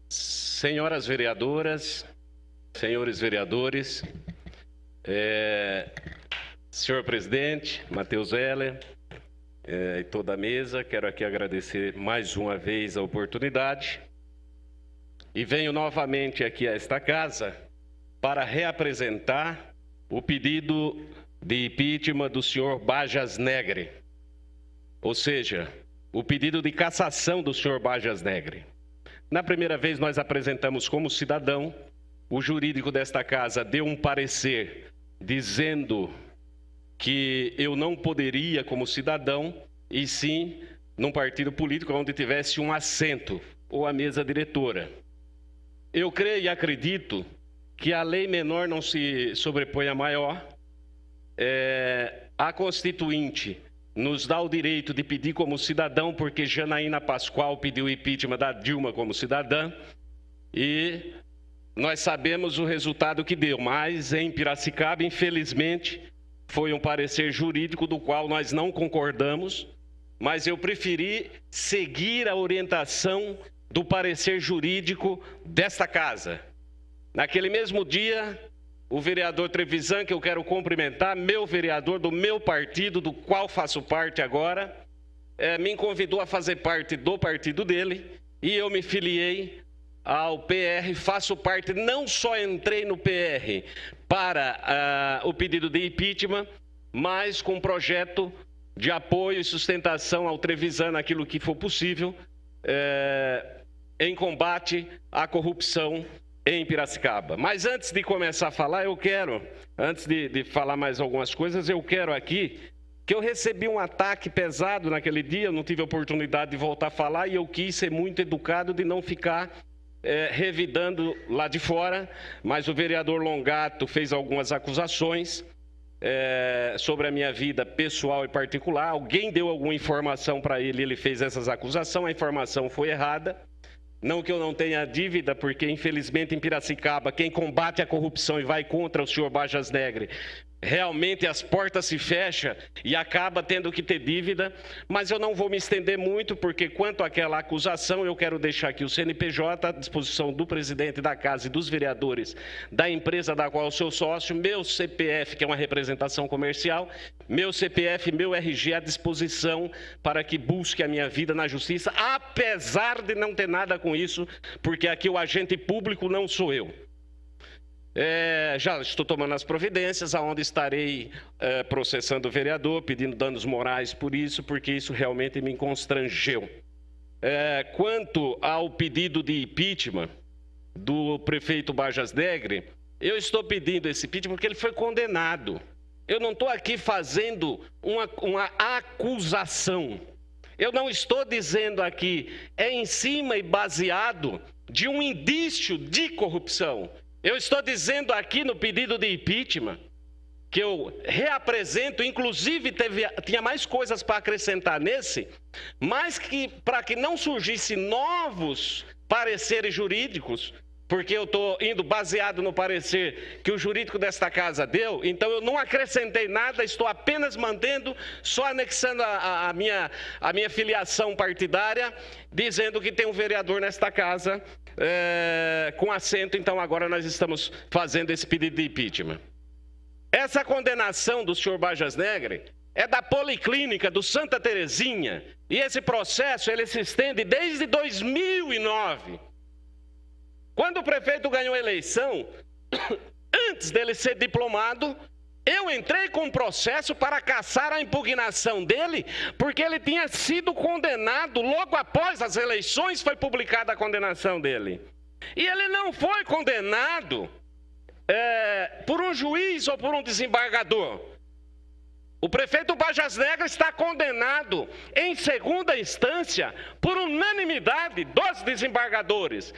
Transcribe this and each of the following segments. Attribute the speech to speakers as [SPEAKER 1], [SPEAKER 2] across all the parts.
[SPEAKER 1] Senhoras vereadoras, senhores vereadores, senhor presidente, Matheus Weller, e toda a mesa, quero aqui agradecer mais uma vez a oportunidade e venho novamente aqui a esta casa para reapresentar o pedido de impeachment do senhor Bajas Negre, ou seja, o pedido de cassação do senhor Bajas Negre. Na primeira vez nós apresentamos como cidadão, o jurídico desta casa deu um parecer dizendo que eu não poderia como cidadão, e sim num partido político onde tivesse um assento, ou a mesa diretora. Eu creio e acredito que a lei menor não se sobrepõe à maior. A Constituinte nos dá o direito de pedir como cidadão, porque Janaína Pascoal pediu o impeachment da Dilma como cidadã, e nós sabemos o resultado que deu, mas em Piracicaba, infelizmente, foi um parecer jurídico do qual nós não concordamos, mas eu preferi seguir a orientação do parecer jurídico desta casa. Naquele mesmo dia, o vereador Trevisan, que eu quero cumprimentar, meu vereador do meu partido, do qual faço parte agora, me convidou a fazer parte do partido dele, e eu me filiei ao PR, faço parte, não só entrei no PR para o pedido de impeachment, mas com um projeto de apoio e sustentação ao Trevisan naquilo que for possível, em combate à corrupção em Piracicaba. Mas antes de começar a falar, antes de falar mais algumas coisas, eu quero aqui que eu recebi um ataque pesado naquele dia, eu não tive a oportunidade de voltar a falar e eu quis ser muito educado de não ficar revidando lá de fora, mas o vereador Longato fez algumas acusações sobre a minha vida pessoal e particular. Alguém deu alguma informação para ele, ele fez essas acusações, a informação foi errada. Não que eu não tenha dívida, porque infelizmente em Piracicaba, quem combate a corrupção e vai contra o senhor Bajas Negre, realmente as portas se fecham e acaba tendo que ter dívida, mas eu não vou me estender muito, porque quanto àquela acusação, eu quero deixar aqui o CNPJ à disposição do presidente da casa e dos vereadores da empresa da qual eu sou sócio, meu CPF, que é uma representação comercial, meu CPF, meu RG à disposição para que busque a minha vida na justiça, apesar de não ter nada com isso, porque aqui o agente público não sou eu. Já estou tomando as providências, aonde estarei processando o vereador, pedindo danos morais por isso, porque isso realmente me constrangeu. Quanto ao pedido de impeachment do prefeito Bajas Negre, eu estou pedindo esse impeachment porque ele foi condenado. Eu não estou aqui fazendo uma acusação. Eu não estou dizendo aqui, em cima e baseado de um indício de corrupção. Eu estou dizendo aqui no pedido de impeachment, que eu reapresento, inclusive tinha mais coisas para acrescentar nesse, mas que para que não surgissem novos pareceres jurídicos, porque eu estou indo baseado no parecer que o jurídico desta casa deu, então eu não acrescentei nada, estou apenas mantendo, só anexando a minha filiação partidária, dizendo que tem um vereador nesta casa com assento, então agora nós estamos fazendo esse pedido de impeachment. Essa condenação do senhor Bajas Negre é da Policlínica do Santa Terezinha, e esse processo ele se estende desde 2009. Quando o prefeito ganhou a eleição, antes dele ser diplomado, eu entrei com um processo para cassar a impugnação dele, porque ele tinha sido condenado logo após as eleições, foi publicada a condenação dele. E ele não foi condenado por um juiz ou por um desembargador. O prefeito Bajas Negre está condenado em segunda instância por unanimidade dos desembargadores.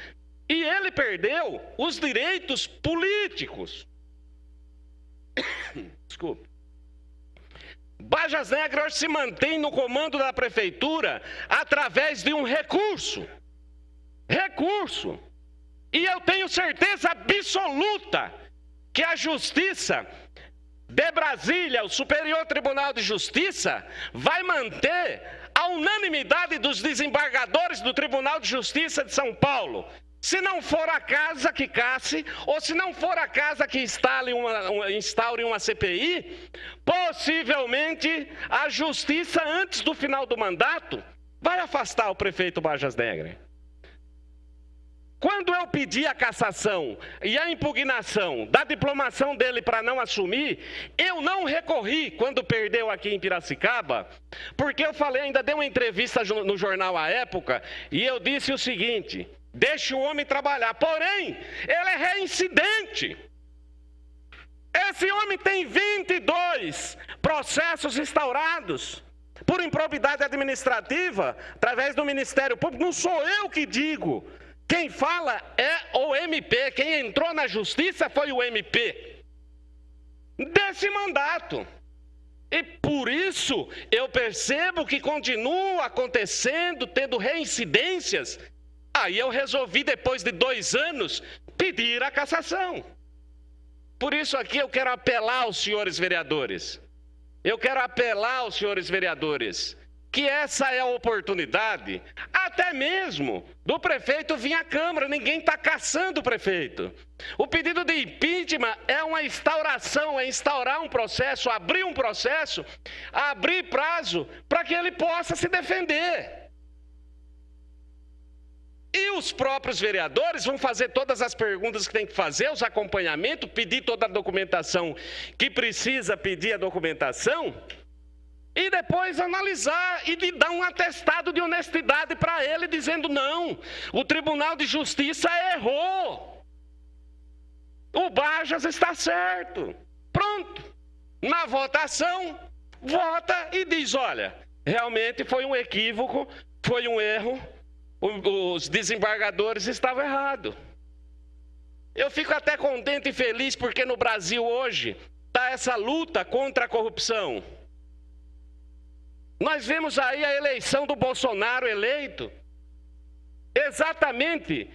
[SPEAKER 1] E ele perdeu os direitos políticos. Desculpe. Bajas Negre hoje se mantém no comando da prefeitura através de um recurso. E eu tenho certeza absoluta que a Justiça de Brasília, o Superior Tribunal de Justiça, vai manter a unanimidade dos desembargadores do Tribunal de Justiça de São Paulo. Se não for a casa que casse, ou se não for a casa que instaure uma CPI, possivelmente a Justiça, antes do final do mandato, vai afastar o prefeito Bajas Negri. Quando eu pedi a cassação e a impugnação da diplomação dele para não assumir, eu não recorri quando perdeu aqui em Piracicaba, porque eu falei, ainda dei uma entrevista no jornal à época, e eu disse o seguinte: deixe o homem trabalhar, porém, ele é reincidente. Esse homem tem 22 processos instaurados por improbidade administrativa, através do Ministério Público. Não sou eu que digo. Quem fala é o MP, quem entrou na justiça foi o MP desse mandato. E por isso eu percebo que continua acontecendo, tendo reincidências. Aí eu resolvi, depois de 2 anos, pedir a cassação. Por isso aqui eu quero apelar aos senhores vereadores. Eu quero apelar aos senhores vereadores que essa é a oportunidade, até mesmo do prefeito vir à Câmara. Ninguém está caçando o prefeito. O pedido de impeachment é uma instauração, é instaurar um processo, abrir um processo, abrir prazo para que ele possa se defender. E os próprios vereadores vão fazer todas as perguntas que tem que fazer, os acompanhamentos, pedir toda a documentação que precisa pedir a documentação, e depois analisar e dar um atestado de honestidade para ele, dizendo: não, o Tribunal de Justiça errou, o Bajas está certo. Pronto. Na votação, vota e diz: olha, realmente foi um equívoco, foi um erro, os desembargadores estavam errados. Eu fico até contente e feliz porque no Brasil hoje está essa luta contra a corrupção. Nós vemos aí a eleição do Bolsonaro eleito, exatamente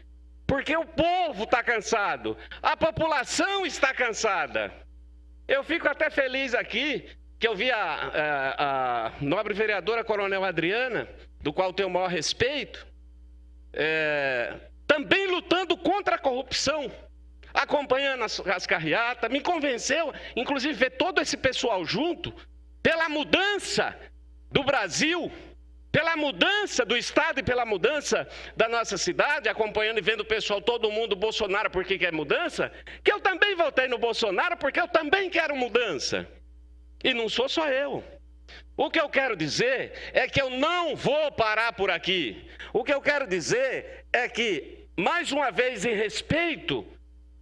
[SPEAKER 1] porque o povo está cansado, a população está cansada. Eu fico até feliz aqui, que eu vi a nobre vereadora Coronel Adriana, do qual tenho o maior respeito, também lutando contra a corrupção, acompanhando as carreatas. Me convenceu, inclusive, ver todo esse pessoal junto, pela mudança do Brasil, pela mudança do Estado e pela mudança da nossa cidade, acompanhando e vendo o pessoal, todo mundo, Bolsonaro porque quer mudança, que eu também votei no Bolsonaro porque eu também quero mudança. E não sou só eu. O que eu quero dizer é que eu não vou parar por aqui. O que eu quero dizer é que, mais uma vez, em respeito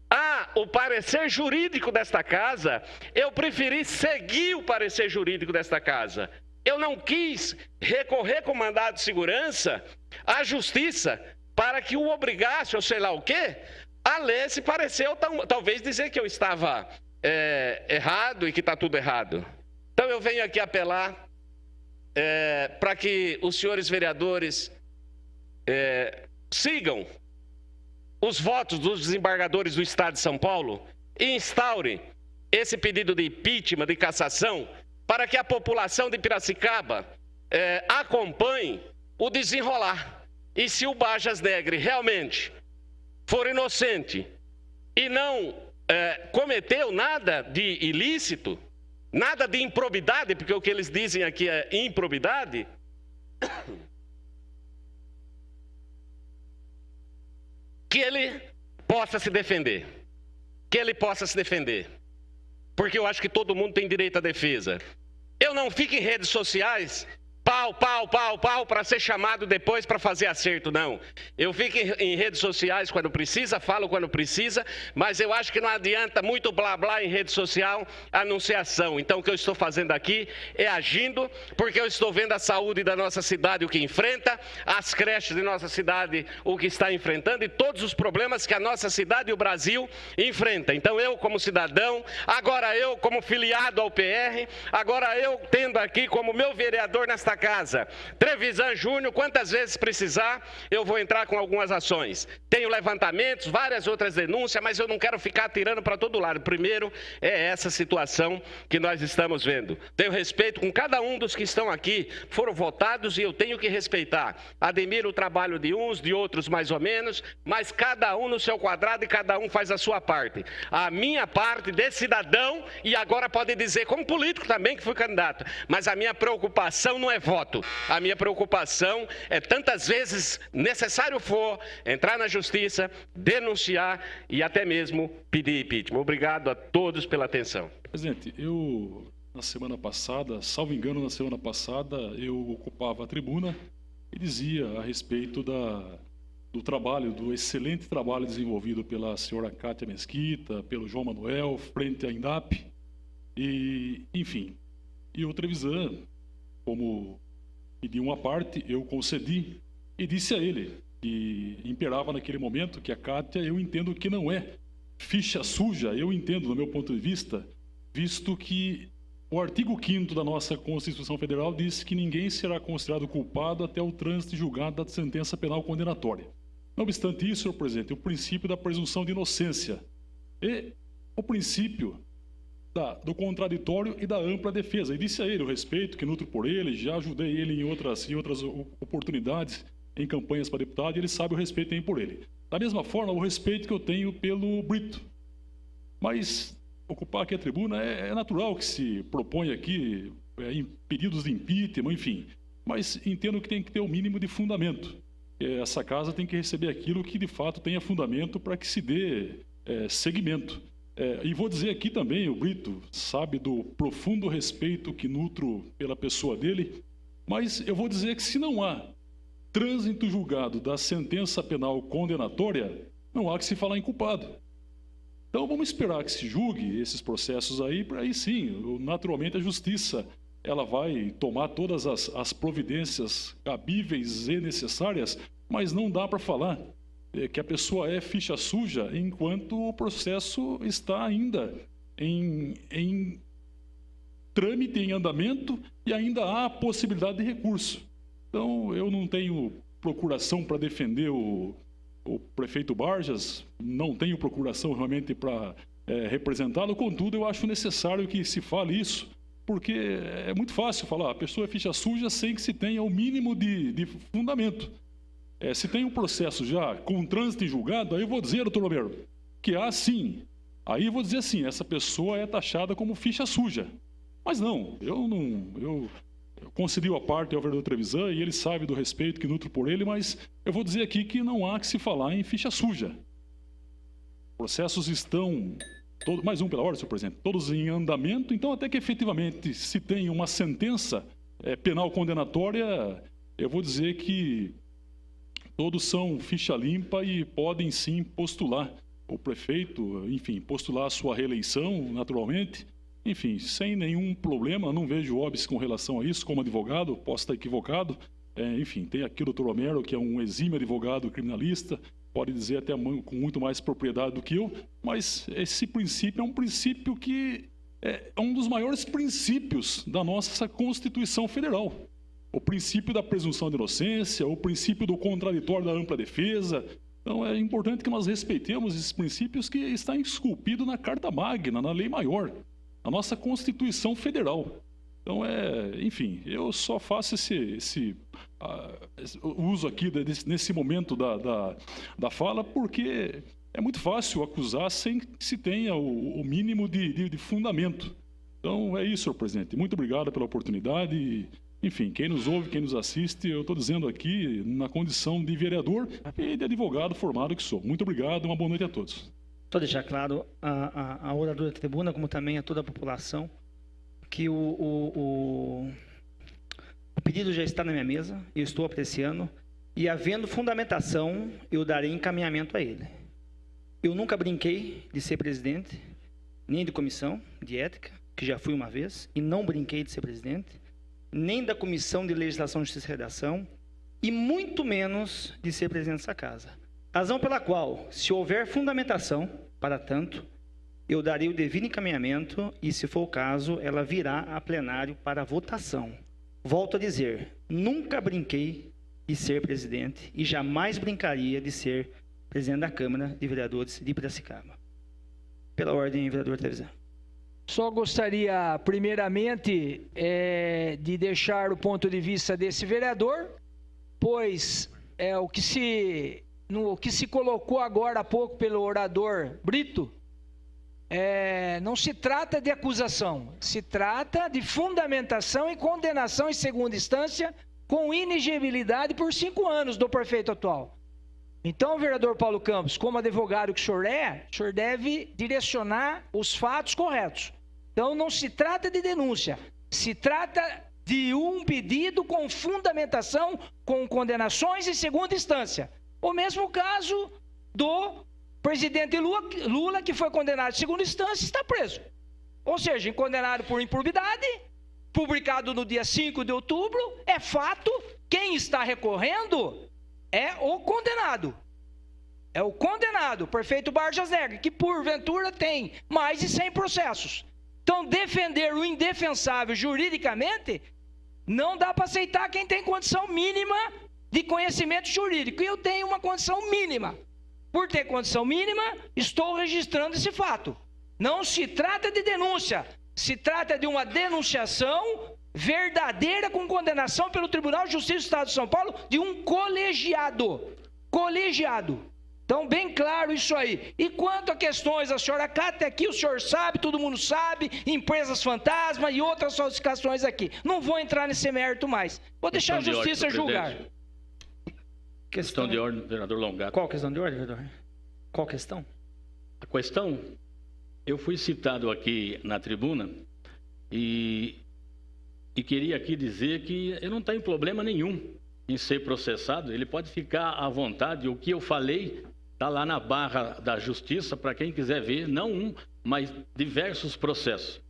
[SPEAKER 1] ao parecer jurídico desta casa, eu preferi seguir o parecer jurídico desta casa. Eu não quis recorrer com mandado de segurança à justiça para que o obrigasse, ou sei lá o quê, a ler esse parecer, ou talvez dizer que eu estava errado e que está tudo errado. Então eu venho aqui apelar para que os senhores vereadores sigam os votos dos desembargadores do Estado de São Paulo e instaurem esse pedido de impeachment, de cassação, para que a população de Piracicaba acompanhe o desenrolar. E se o Bajas Negri realmente for inocente e não cometeu nada de ilícito, nada de improbidade, porque o que eles dizem aqui é improbidade, que ele possa se defender. Que ele possa se defender. Porque eu acho que todo mundo tem direito à defesa. Eu não fico em redes sociais, pau, para ser chamado depois para fazer acerto, não. Eu fico em redes sociais quando precisa, falo quando precisa, mas eu acho que não adianta muito blá blá em rede social, a não ser ação. Então o que eu estou fazendo aqui é agindo, porque eu estou vendo a saúde da nossa cidade, o que enfrenta, as creches de nossa cidade, o que está enfrentando, e todos os problemas que a nossa cidade e o Brasil enfrentam. Então eu como cidadão, agora eu como filiado ao PR, agora eu tendo aqui como meu vereador nesta desta casa. Trevisan Júnior, quantas vezes precisar, eu vou entrar com algumas ações. Tenho levantamentos, várias outras denúncias, mas eu não quero ficar atirando para todo lado. Primeiro, é essa situação que nós estamos vendo. Tenho respeito com cada um dos que estão aqui, foram votados, e eu tenho que respeitar. Admiro o trabalho de uns, de outros mais ou menos, mas cada um no seu quadrado e cada um faz a sua parte. A minha parte de cidadão, e agora pode dizer como político também que fui candidato, mas a minha preocupação não é voto. A minha preocupação é, tantas vezes necessário for, entrar na justiça, denunciar e até mesmo pedir impeachment. Obrigado a todos pela atenção.
[SPEAKER 2] Presidente, eu, na semana passada, salvo engano, na semana passada, eu ocupava a tribuna e dizia a respeito do trabalho, do excelente trabalho desenvolvido pela senhora Cátia Mesquita, pelo João Manuel, frente à INDAP, e, enfim. E o Trevisan, como pediu uma parte, eu concedi e disse a ele que imperava naquele momento que a Cátia, eu entendo que não é ficha suja, eu entendo, do meu ponto de vista, visto que o artigo 5º da nossa Constituição Federal diz que ninguém será considerado culpado até o trânsito e julgado da sentença penal condenatória. Não obstante isso, senhor presidente, o princípio da presunção de inocência e o princípio do contraditório e da ampla defesa. E disse a ele o respeito que nutro por ele, já ajudei ele em outras oportunidades, em campanhas para deputado, e ele sabe o respeito que tem por ele. Da mesma forma, o respeito que eu tenho pelo Brito. Mas ocupar aqui a tribuna é natural que se propõe aqui em pedidos de impeachment, enfim. Mas entendo que tem que ter o mínimo de fundamento. Essa casa tem que receber aquilo que de fato tenha fundamento para que se dê seguimento. E vou dizer aqui também, o Brito sabe do profundo respeito que nutro pela pessoa dele, mas eu vou dizer que se não há trânsito julgado da sentença penal condenatória, não há que se falar em culpado. Então vamos esperar que se julgue esses processos aí, para aí sim, naturalmente a justiça ela vai tomar todas as providências cabíveis e necessárias, mas não dá para falar que a pessoa é ficha suja enquanto o processo está ainda em trâmite, em andamento, e ainda há a possibilidade de recurso. Então, eu não tenho procuração para defender o prefeito Barjas, não tenho procuração realmente para representá-lo, contudo, eu acho necessário que se fale isso, porque é muito fácil falar, a pessoa é ficha suja sem que se tenha o mínimo de fundamento. Se tem um processo já com trânsito em julgado, aí eu vou dizer, doutor Romero, que há sim. Aí eu vou dizer assim, essa pessoa é taxada como ficha suja. Mas não, eu concedi a parte ao vereador Trevisan e ele sabe do respeito que nutro por ele, mas eu vou dizer aqui que não há que se falar em ficha suja. Processos estão, mais um pela ordem, senhor presidente, todos em andamento, então até que efetivamente se tem uma sentença penal condenatória, eu vou dizer que todos são ficha limpa e podem sim postular o prefeito, enfim, postular a sua reeleição, naturalmente. Enfim, sem nenhum problema, não vejo óbice com relação a isso, como advogado, posso estar equivocado. Enfim, tem aqui o doutor Romero, que é um exímio advogado criminalista, pode dizer até com muito mais propriedade do que eu, mas esse princípio é um princípio que é um dos maiores princípios da nossa Constituição Federal. O princípio da presunção de inocência, o princípio do contraditório da ampla defesa. Então, é importante que nós respeitemos esses princípios que estão esculpidos na Carta Magna, na Lei Maior, na nossa Constituição Federal. Então, enfim, eu só faço esse uso aqui nesse momento da fala, porque é muito fácil acusar sem que se tenha o mínimo de fundamento. Então, é isso, senhor presidente. Muito obrigado pela oportunidade. Enfim, quem nos ouve, quem nos assiste, eu estou dizendo aqui na condição de vereador e de advogado formado que sou. Muito obrigado, uma boa noite a todos.
[SPEAKER 3] Só deixar claro a oradora da tribuna, como também a toda a população, que o pedido já está na minha mesa, eu estou apreciando, e havendo fundamentação, eu darei encaminhamento a ele. Eu nunca brinquei de ser presidente, nem de comissão de ética, que já fui uma vez, e não brinquei de ser presidente, nem da Comissão de Legislação, Justiça e Redação, e muito menos de ser presidente dessa casa. Razão pela qual, se houver fundamentação para tanto, eu darei o devido encaminhamento e, se for o caso, ela virá a plenário para votação. Volto a dizer, nunca brinquei de ser presidente e jamais brincaria de ser presidente da Câmara de Vereadores de Piracicaba. Pela ordem, vereador Trevisan.
[SPEAKER 4] Só gostaria, primeiramente, de deixar o ponto de vista desse vereador, pois o que se colocou agora há pouco pelo orador Brito, não se trata de acusação, se trata de fundamentação e condenação em segunda instância com inexigibilidade por 5 anos do prefeito atual. Então, vereador Paulo Campos, como advogado que o senhor deve direcionar os fatos corretos. Então, não se trata de denúncia, se trata de um pedido com fundamentação, com condenações em segunda instância. O mesmo caso do presidente Lula, que foi condenado em segunda instância, está preso. Ou seja, condenado por improbidade, publicado no dia 5 de outubro, é fato, quem está recorrendo é o condenado. É o condenado, o prefeito Barjas Negra, que porventura tem mais de 100 processos. Então, defender o indefensável juridicamente, não dá para aceitar quem tem condição mínima de conhecimento jurídico. E eu tenho uma condição mínima. Por ter condição mínima, estou registrando esse fato. Não se trata de denúncia, se trata de uma denunciação verdadeira com condenação pelo Tribunal de Justiça do Estado de São Paulo de um colegiado. Então, bem claro isso aí. E quanto a questões, a senhora acata aqui, o senhor sabe, todo mundo sabe, empresas fantasma e outras falsificações aqui. Não vou entrar nesse mérito mais. Vou deixar a justiça julgar.
[SPEAKER 5] Questão de ordem, vereador Longato.
[SPEAKER 3] Qual questão de ordem, vereador? Qual questão?
[SPEAKER 5] A questão, eu fui citado aqui na tribuna e queria aqui dizer que eu não tenho problema nenhum em ser processado. Ele pode ficar à vontade. O que eu falei está lá na barra da justiça, para quem quiser ver, não um, mas diversos processos.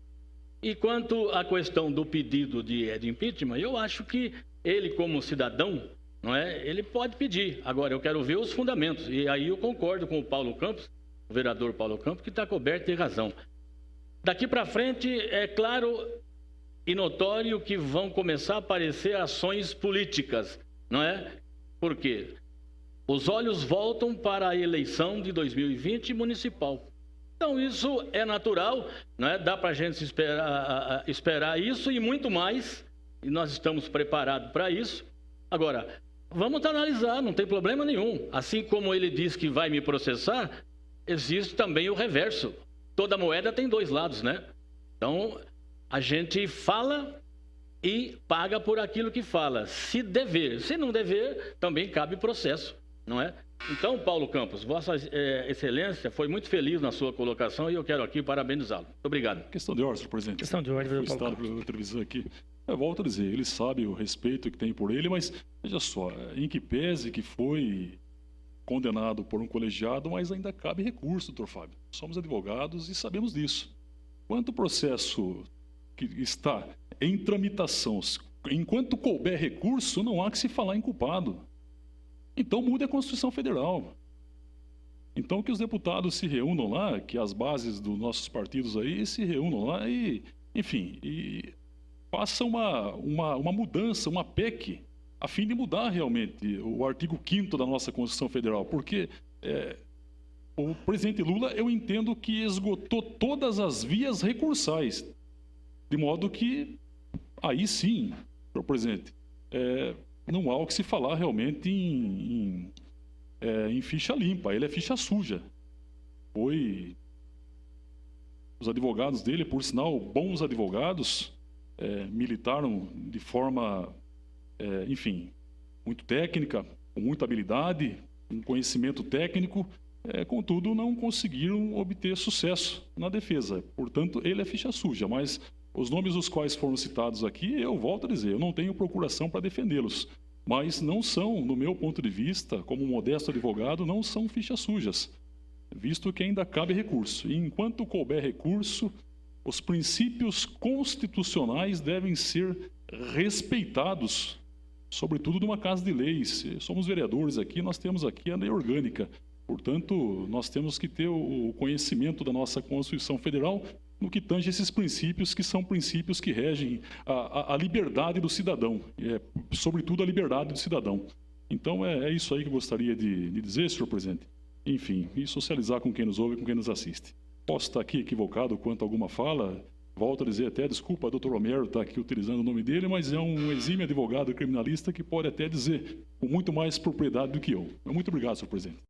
[SPEAKER 5] E quanto à questão do pedido de impeachment, eu acho que ele, como cidadão, não é? Ele pode pedir. Agora, eu quero ver os fundamentos. E aí eu concordo com o Paulo Campos, o vereador Paulo Campos, que está coberto de razão. Daqui para frente, é claro e notório que vão começar a aparecer ações políticas, não é? Por quê? Os olhos voltam para a eleição de 2020 municipal. Então, isso é natural, não é? Dá para a gente esperar isso e muito mais, e nós estamos preparados para isso. Agora, vamos analisar, não tem problema nenhum. Assim como ele diz que vai me processar, existe também o reverso. Toda moeda tem 2 lados, né? Então, a gente fala e paga por aquilo que fala. Se dever, se não dever, também cabe processo, não é? Então, Paulo Campos, Vossa Excelência foi muito feliz na sua colocação e eu quero aqui parabenizá-lo. Muito obrigado.
[SPEAKER 2] Questão de ordem, senhor presidente.
[SPEAKER 3] Questão de ordem, vereador Paulo
[SPEAKER 2] Campos. Pelo televisão aqui. Eu volto a dizer, ele sabe o respeito que tem por ele, mas veja só, em que pese que foi condenado por um colegiado, mas ainda cabe recurso, doutor Fábio. Somos advogados e sabemos disso. Quanto o processo que está em tramitação, enquanto couber recurso, não há que se falar em culpado. Então mude a Constituição Federal. Então que os deputados se reúnam lá, que as bases dos nossos partidos aí se reúnam lá e, enfim, façam uma mudança, uma PEC, a fim de mudar realmente o artigo 5º da nossa Constituição Federal, porque o presidente Lula, eu entendo que esgotou todas as vias recursais, de modo que, aí sim, senhor presidente, não há o que se falar realmente em ficha limpa, ele é ficha suja. Os advogados dele, por sinal, bons advogados, militaram de forma, enfim, muito técnica, com muita habilidade, com conhecimento técnico, contudo, não conseguiram obter sucesso na defesa. Portanto, ele é ficha suja, mas os nomes dos quais foram citados aqui, eu volto a dizer, eu não tenho procuração para defendê-los, mas não são, no meu ponto de vista, como modesto advogado, não são fichas sujas, visto que ainda cabe recurso. E enquanto couber recurso, os princípios constitucionais devem ser respeitados, sobretudo numa casa de leis. Somos vereadores aqui, nós temos aqui a lei orgânica. Portanto, nós temos que ter o conhecimento da nossa Constituição Federal no que tange esses princípios, que são princípios que regem a liberdade do cidadão, sobretudo a liberdade do cidadão. Então, é isso aí que eu gostaria de dizer, senhor presidente. Enfim, e socializar com quem nos ouve e com quem nos assiste. Posso estar aqui equivocado quanto a alguma fala, volto a dizer até, desculpa, doutor Romero está aqui utilizando o nome dele, mas é um exímio advogado criminalista que pode até dizer com muito mais propriedade do que eu. Muito obrigado, senhor presidente.